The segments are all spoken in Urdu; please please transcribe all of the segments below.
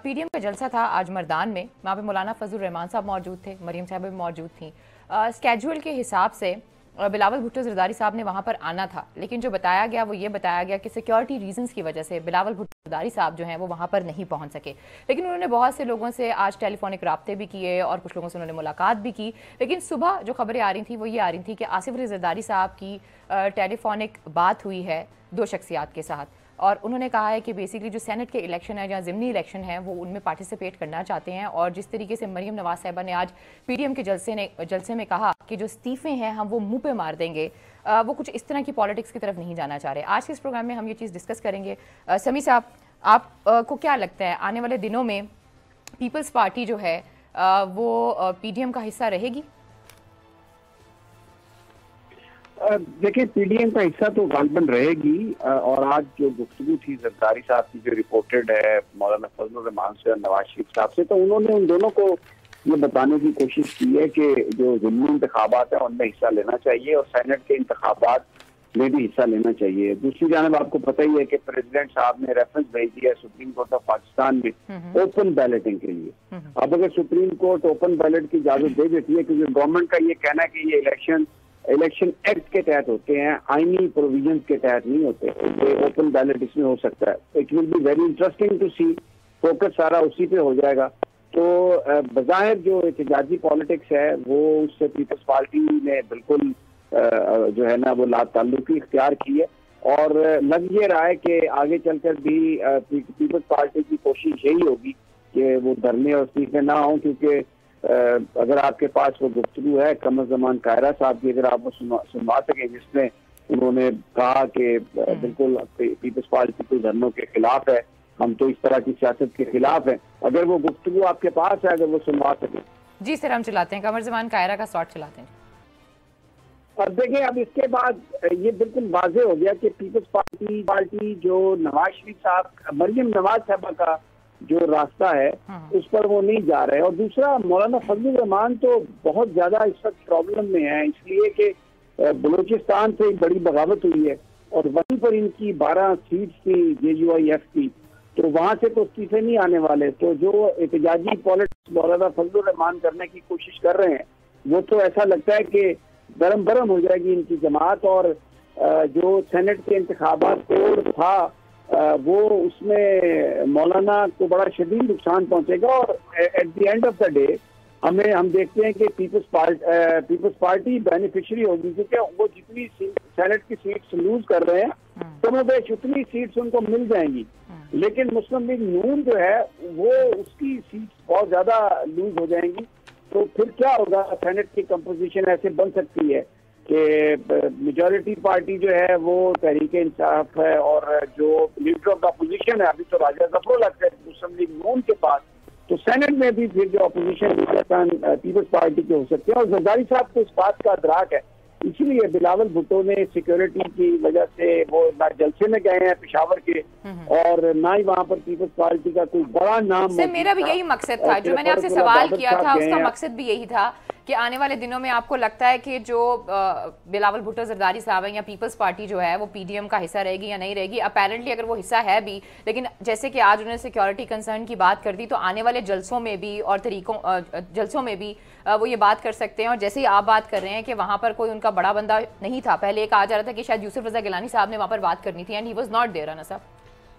پی ڈی ایم کا جلسہ تھا آج مردان میں، وہاں پہ مولانا فضل الرحمان صاحب موجود تھے، مریم صاحبہ بھی موجود تھیں۔ اسکیجول کے حساب سے بلاول بھٹو زرداری صاحب نے وہاں پر آنا تھا، لیکن جو بتایا گیا وہ یہ بتایا گیا کہ سیکیورٹی ریزنز کی وجہ سے بلاول بھٹو زرداری صاحب جو ہیں وہ وہاں پر نہیں پہنچ سکے۔ لیکن انہوں نے بہت سے لوگوں سے آج ٹیلی فونک رابطے بھی کیے اور کچھ لوگوں سے انہوں نے ملاقات بھی کی، لیکن صبح جو خبریں آ رہی تھیں وہ یہ آ رہی تھیں کہ آصف علی زرداری صاحب کی ٹیلی فونک بات ہوئی ہے دو شخصیات کے ساتھ، اور انہوں نے کہا ہے کہ بیسیکلی جو سینٹ کے الیکشن ہے یا ضمنی الیکشن ہے وہ ان میں پارٹیسپیٹ کرنا چاہتے ہیں، اور جس طریقے سے مریم نواز صاحبہ نے آج پی ڈی ایم کے جلسے میں کہا کہ جو استعفے ہیں ہم وہ منہ پہ مار دیں گے، وہ کچھ اس طرح کی پالیٹکس کی طرف نہیں جانا چاہ رہے۔ آج کے اس پروگرام میں ہم یہ چیز ڈسکس کریں گے۔ سمیع صاحب، آپ کو کیا لگتا ہے آنے والے دنوں میں پیپلز پارٹی جو ہے وہ پی ڈی ایم کا حصہ رہے گی؟ دیکھیں، پی ڈی ایم کا حصہ تو غالباً رہے گی، اور آج جو گفتگو تھی زرداری صاحب کی جو رپورٹڈ ہے مولانا فضل الرحمان سے اور نواز شریف صاحب سے، تو انہوں نے ان دونوں کو یہ بتانے کی کوشش کی ہے کہ جو ضمنی انتخابات ہیں ان میں حصہ لینا چاہیے اور سینٹ کے انتخابات میں بھی حصہ لینا چاہیے۔ دوسری جانب آپ کو پتہ ہی ہے کہ پریزیڈنٹ صاحب نے ریفرنس بھیج دیا ہے سپریم کورٹ آف پاکستان میں اوپن بیلٹنگ کے لیے۔ اب اگر سپریم کورٹ اوپن بیلٹ کی اجازت دے دیتی ہے، کیونکہ گورنمنٹ کا یہ کہنا ہے کہ یہ الیکشن ایکٹ کے تحت ہوتے ہیں، آئینی پروویژنز کے تحت نہیں ہوتے، یہ اوپن بیلٹ اس میں ہو سکتا ہے۔ It will be very interesting to see, focus سارا اسی پہ ہو جائے گا۔ تو بظاہر جو احتجاجی پالیٹکس ہے وہ اس سے پیپلز پارٹی نے بالکل جو ہے نا وہ لا تعلقی اختیار کی ہے، اور لگ یہ رہا ہے کہ آگے چل کر بھی پیپلز پارٹی کی کوشش یہی ہوگی کہ وہ دھرنے اور استعفے نہ ہوں، کیونکہ اگر آپ کے پاس وہ گفتگو ہے قمر زمان قاہرہ صاحب کی، اگر آپ وہ سنوا سکیں جس میں انہوں نے کہا کہ بالکل پیپلز پارٹی کو دھرنوں کے خلاف ہے، ہم تو اس طرح کی سیاست کے خلاف ہیں، اگر وہ گفتگو آپ کے پاس ہے، اگر وہ سنوا سکیں۔ جی سر، ہم چلاتے ہیں، قمر زمان قاہرہ کا سلاٹ چلاتے ہیں۔ اور دیکھیں، اب اس کے بعد یہ بالکل واضح ہو گیا کہ پیپلز پارٹی جو نواز شریف صاحب، مریم نواز صاحبہ کا جو راستہ ہے اس پر وہ نہیں جا رہے، اور دوسرا مولانا فضل الرحمان تو بہت زیادہ اس وقت پرابلم میں ہیں، اس لیے کہ بلوچستان سے ایک بڑی بغاوت ہوئی ہے اور وہیں پر ان کی 12 سیٹس تھی JUIF کی، تو وہاں سے تو استعفے نہیں آنے والے۔ تو جو احتجاجی پالیٹکس مولانا فضل الرحمان کرنے کی کوشش کر رہے ہیں وہ تو ایسا لگتا ہے کہ برم برم ہو جائے گی ان کی جماعت، اور جو سینٹ کے انتخابات کوڈ تھا وہ اس میں مولانا کو بڑا شدید نقصان پہنچے گا، اور at the end of the day ہم دیکھتے ہیں کہ پیپلز پارٹی بینیفیشری ہوگی، کیونکہ وہ جتنی سینٹ کی سیٹس لوز کر رہے ہیں کم و بیش اتنی سیٹس ان کو مل جائیں گی، لیکن مسلم لیگ نون جو ہے وہ اس کی سیٹس بہت زیادہ لوز ہو جائیں گی۔ تو پھر کیا ہوگا؟ سینٹ کی کمپوزیشن ایسے بن سکتی ہے کہ میجورٹی پارٹی جو ہے وہ تحریک انصاف ہے، اور جو لیڈر آف دا اپوزیشن ہے ابھی تو راجہ ظفر الحق ہے مسلم لیگ نون کے پاس، تو سینٹ میں بھی پھر جو اپوزیشن پیپلز پارٹی کے ہو سکتے ہیں، اور زرداری صاحب کو اس بات کا ادراک ہے، اسی لیے بلاول بھٹو نے سیکیورٹی کی وجہ سے وہ نہ جلسے میں گئے ہیں پشاور کے، اور نہ ہی وہاں پر پیپلز پارٹی کا کوئی بڑا نام۔ میرا بھی یہی مقصد تھا، جو میں نے آپ سے سوال کیا تھا اس کا مقصد بھی یہی تھا کہ آنے والے دنوں میں آپ کو لگتا ہے کہ جو بلاول بھٹو زرداری صاحب ہیں یا پیپلز پارٹی جو ہے وہ پی ڈی ایم کا حصہ رہے گی یا نہیں رہے گی؟ اپیرنٹلی اگر وہ حصہ ہے بھی، لیکن جیسے کہ آج انہوں نے سیکیورٹی کنسرن کی بات کر دی، تو آنے والے جلسوں میں بھی اور جلسوں میں بھی وہ یہ بات کر سکتے ہیں، اور جیسے ہی آپ بات کر رہے ہیں کہ وہاں پر کوئی ان کا بڑا بندہ نہیں تھا، پہلے ایک آ جا رہا تھا کہ شاید یوسف رضا گیلانی صاحب نے وہاں پر بات کرنی تھی، and he was not there. نا صاحب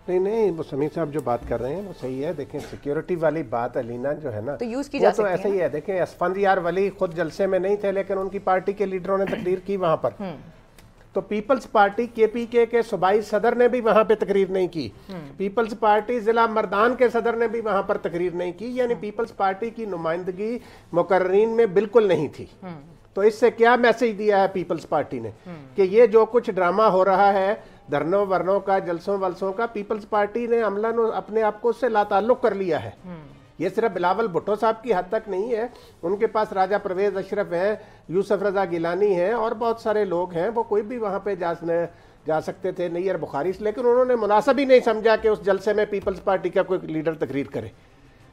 نہیں، وہ سمیع صاحب جو بات کر رہے ہیں وہ صحیح ہے۔ دیکھیں سیکیورٹی والی بات علینا جو ہے نا تو یوز کی جا سکتی ہے، ایسا ہی ہے۔ دیکھیں اسفند یار ولی خود جلسے میں نہیں تھے، لیکن ان کی پارٹی کے لیڈروں نے تقریر کی وہاں پر، تو پیپلز پارٹی KPK کے صوبائی صدر نے بھی وہاں پہ تقریر نہیں کی، پیپلز پارٹی ضلع مردان کے صدر نے بھی وہاں پر تقریر نہیں کی، یعنی پیپلز پارٹی کی نمائندگی مقررین میں بالکل نہیں تھی۔ تو اس سے کیا میسج دیا ہے پیپلز پارٹی نے کہ یہ جو کچھ ڈرامہ ہو رہا ہے دھرنوں ورنوں کا، جلسوں ولسوں کا، پیپلز پارٹی نے عملاً اپنے آپ کو اس سے لا تعلق کر لیا ہے۔ یہ صرف بلاول بھٹو صاحب کی حد تک نہیں ہے، ان کے پاس راجہ پرویز اشرف ہیں، یوسف رضا گیلانی ہیں، اور بہت سارے لوگ ہیں، وہ کوئی بھی وہاں پہ جا سکتے تھے، نیر بخاری، لیکن انہوں نے مناسب ہی نہیں سمجھا کہ اس جلسے میں پیپلز پارٹی کا کوئی لیڈر تقریر کرے۔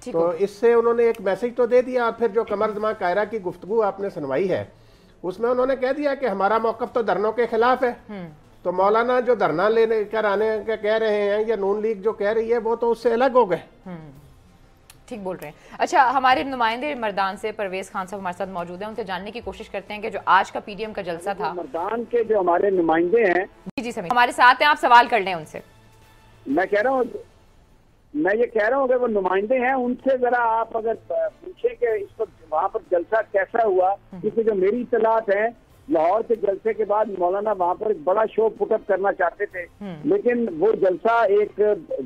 تو اس سے انہوں نے ایک میسج تو دے دیا، اور پھر جو قمر زمان قاہرہ کی گفتگو آپ نے سنوائی ہے اس میں انہوں نے کہہ دیا کہ ہمارا موقف تو دھرنوں کے خلاف ہے، تو مولانا جو دھرنا لینے کر آنے کا کہہ رہے ہیں یا نون لیگ جو کہہ رہی ہے وہ تو اس سے الگ ہو گئے۔ ٹھیک بول رہے ہیں. اچھا ہمارے نمائندے مردان سے پرویز خان صاحب ہمارے ساتھ موجود ہیں, ان سے جاننے کی کوشش کرتے ہیں کہ جو آج کا پی ڈی ایم کا جلسہ تھا. مردان کے جو ہمارے نمائندے ہیں جی سمجھ ہمارے ساتھ ہیں, آپ سوال کر لیں ان سے. میں یہ کہہ رہا ہوں کہ وہ نمائندے ہیں, ان سے ذرا آپ اگر پوچھیں کہ اس وقت وہاں پر جلسہ کیسا ہوا, کیونکہ جو میری اطلاعات ہیں لاہور کے جلسے کے بعد مولانا وہاں پر ایک بڑا شو پٹ اپ کرنا چاہتے تھے, لیکن وہ جلسہ ایک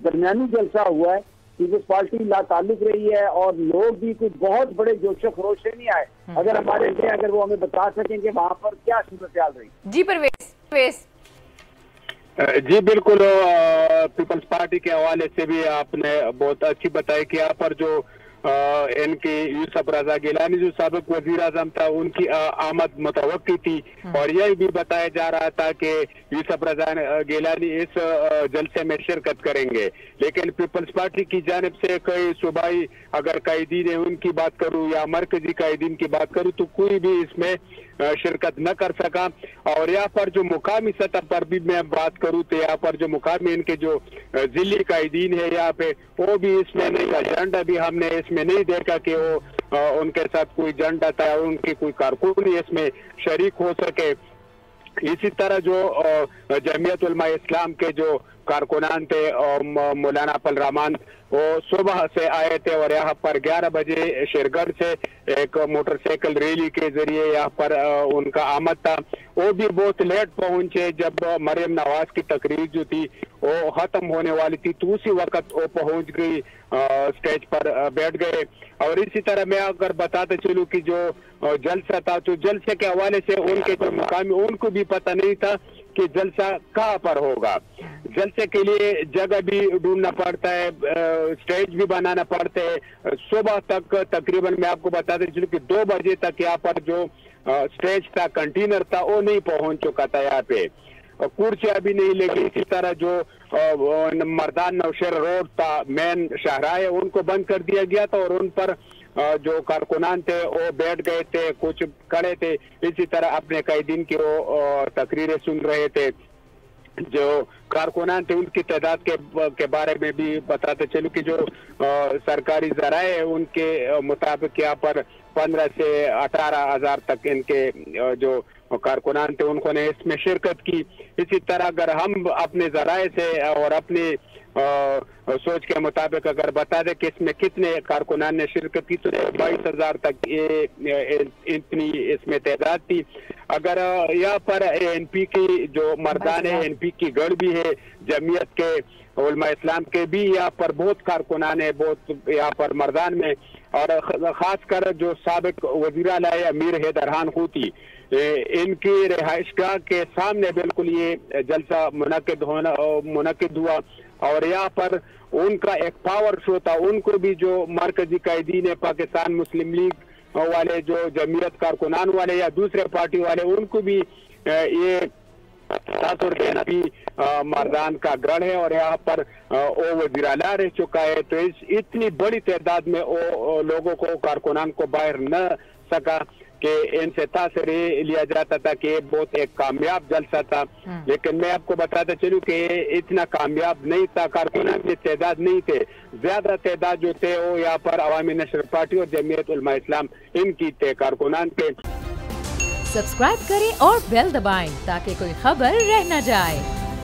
درمیانی جلسہ ہوا ہے. پیپلز پارٹی لا تعلق رہی ہے اور لوگ بھی کچھ بہت بڑے جوش و خروش سے نہیں آئے. اگر وہ ہمیں بتا سکیں کہ وہاں پر کیا صورتحال رہی. جی پرویز. جی بالکل, پیپلز پارٹی کے حوالے سے بھی آپ نے بہت اچھی بتائی کہ یہاں پر جو ان کی یوسف رضا گیلانی جو سابق وزیر اعظم تھا ان کی آمد متوقع تھی, اور یہ بھی بتایا جا رہا تھا کہ یوسف رضا گیلانی اس جلسے میں شرکت کریں گے, لیکن پیپلز پارٹی کی جانب سے کئی صوبائی اگر قائدین ہیں ان کی بات کروں یا مرکزی قائدین کی بات کروں تو کوئی بھی اس میں شرکت نہ کر سکا. اور یہاں پر جو مقامی سطح پر بھی میں بات کروں تو یہاں پر جو مقامی ان کے جو ضلعی قائدین ہے یہاں پہ وہ بھی اس میں نہیں, ایجنڈا بھی ہم نے اس میں نہیں دیکھا کہ وہ ان کے ساتھ کوئی ایجنڈا تھا, ان کی کوئی کارکن اس میں شریک ہو سکے. اسی طرح جو جمعیت علماء اسلام کے جو کارکنان تھے مولانا اپل رحمان وہ صبح سے آئے تھے, اور یہاں پر 11 بجے شیرگڑھ سے ایک موٹر سائیکل ریلی کے ذریعے یہاں پر ان کا آمد تھا. وہ بھی بہت لیٹ پہنچے, جب مریم نواز کی تقریر جو تھی وہ ختم ہونے والی تھی تو اسی وقت وہ پہنچ گئی, سٹیج پر بیٹھ گئے. اور اسی طرح میں اگر بتاتے چلوں کہ جو جلسہ تھا تو جلسے کے حوالے سے ان کے جو مقامی ان کو بھی پتہ نہیں تھا کہ جلسہ کہاں پر ہوگا. جلسے کے لیے جگہ بھی ڈھونڈنا پڑتا ہے, سٹیج بھی بنانا پڑتا ہے. صبح تک تقریباً میں آپ کو بتاتے چلوں کہ 2 بجے تک یہاں پر جو سٹیج تھا کنٹینر تھا وہ نہیں پہنچ چکا تھا, یہاں پہ کرسیاں بھی نہیں لگی. اسی طرح جو مردان نوشہر روڈ تھا مین شاہراہ ہے ان کو بند کر دیا گیا تھا, اور ان پر جو کارکنان تھے وہ بیٹھ گئے تھے, کچھ کھڑے تھے, اسی طرح اپنے قائدین کی وہ تقریریں سن رہے تھے. جو کارکنان تھے ان کی تعداد کے بارے میں بھی بتاتے چلو کہ جو سرکاری ذرائع ان کے مطابق یہاں پر 15 سے 18 ہزار تک ان کے جو کارکنان تھے انہوں نے اس میں شرکت کی. اسی طرح اگر ہم اپنے ذرائع سے اور اپنی سوچ کے مطابق اگر بتا دیں کہ اس میں کتنے کارکنان نے شرکت کی تو 22,000 تک اتنی اس میں تعداد تھی. اگر یہاں پر این پی کی جو مردان ہے, این پی کی گڑھ بھی ہے, جمعیت کے علماء اسلام کے بھی یہاں پر بہت کارکنان ہیں, بہت یہاں پر مردان میں, اور خاص کر جو سابق وزیر اعلیٰ امیر حیدر خان خوتی ان کی رہائش گاہ کے سامنے بالکل یہ جلسہ منعقد ہوا, اور یہاں پر ان کا ایک پاور شو تھا. ان کو بھی جو مرکزی قائدین پاکستان مسلم لیگ والے, جو جمعیت کارکنان والے یا دوسرے پارٹی والے, ان کو بھی یہ تاثر دینا بھی مردان کا گڑھ ہے, اور یہاں پر وہ وزیر اعلیٰ رہ چکا ہے. تو اتنی بڑی تعداد میں وہ لوگوں کو کارکنان کو باہر نہ سکا کہ ان سے تاثر لیا جاتا تھا کہ یہ بہت ایک کامیاب جلسہ تھا. لیکن میں آپ کو بتاتا چلوں کہ اتنا کامیاب نہیں تھا, کارکنان کی تعداد نہیں تھے, زیادہ تعداد جو تھے وہ یہاں پر عوامی نشر پارٹی اور جمعیت علماء اسلام ان کی تھے کارکنان کے. سبسکرائب کریں اور بیل دبائیں تاکہ کوئی خبر رہ نہ جائے.